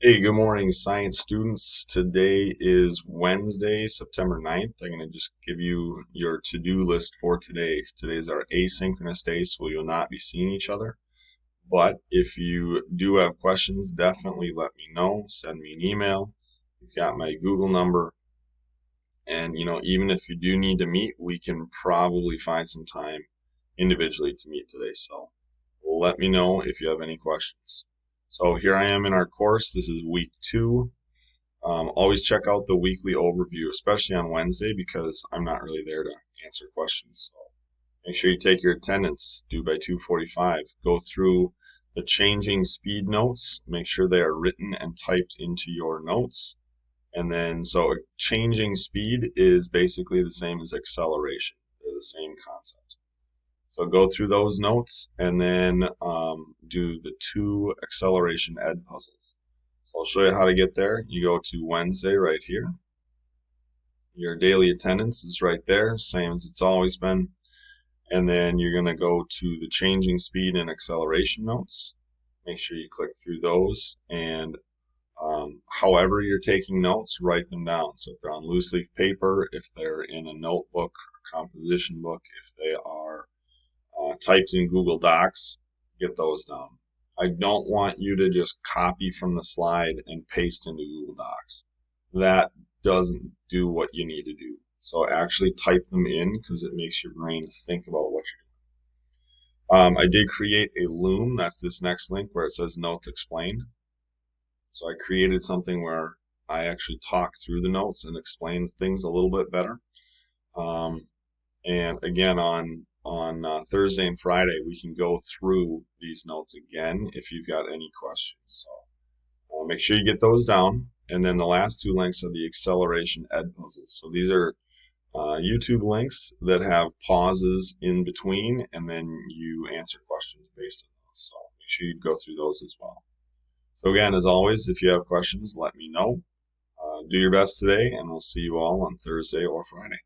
Hey, good morning, science students. Today is Wednesday, September 9th. I'm going to just give you your to-do list for today. Today is our asynchronous day, so we will not be seeing each other. But if you do have questions, definitely let me know. Send me an email. You've got my Google number. And, even if you do need to meet, we can probably find some time individually to meet today. So let me know if you have any questions. So here I am in our course. This is week 2. Always check out the weekly overview, especially on Wednesday, because I'm not really there to answer questions. So make sure you take your attendance due by 2:45. Go through the changing speed notes. Make sure they are written and typed into your notes. And then, so changing speed is basically the same as acceleration. They're the same concept. So go through those notes and then do the 2 acceleration ed puzzles. So I'll show you how to get there. You go to Wednesday right here. Your daily attendance is right there, same as it's always been. And then you're going to go to the changing speed and acceleration notes. Make sure you click through those. And however you're taking notes, write them down. So if they're on loose leaf paper, if they're in a notebook or composition book, if they are typed in Google Docs, get those down. I don't want you to just copy from the slide and paste into Google Docs. That doesn't do what you need to do. So actually type them in because it makes your brain think about what you're doing. I did create a Loom. That's this next link where it says Notes Explained. So I created something where I actually talk through the notes and explain things a little bit better. And again, on Thursday and Friday, we can go through these notes again if you've got any questions. So make sure you get those down. And then the last 2 links are the acceleration ed puzzles. So these are YouTube links that have pauses in between, and then you answer questions based on those. So make sure you go through those as well. So again, as always, if you have questions, let me know. Do your best today, and we'll see you all on Thursday or Friday.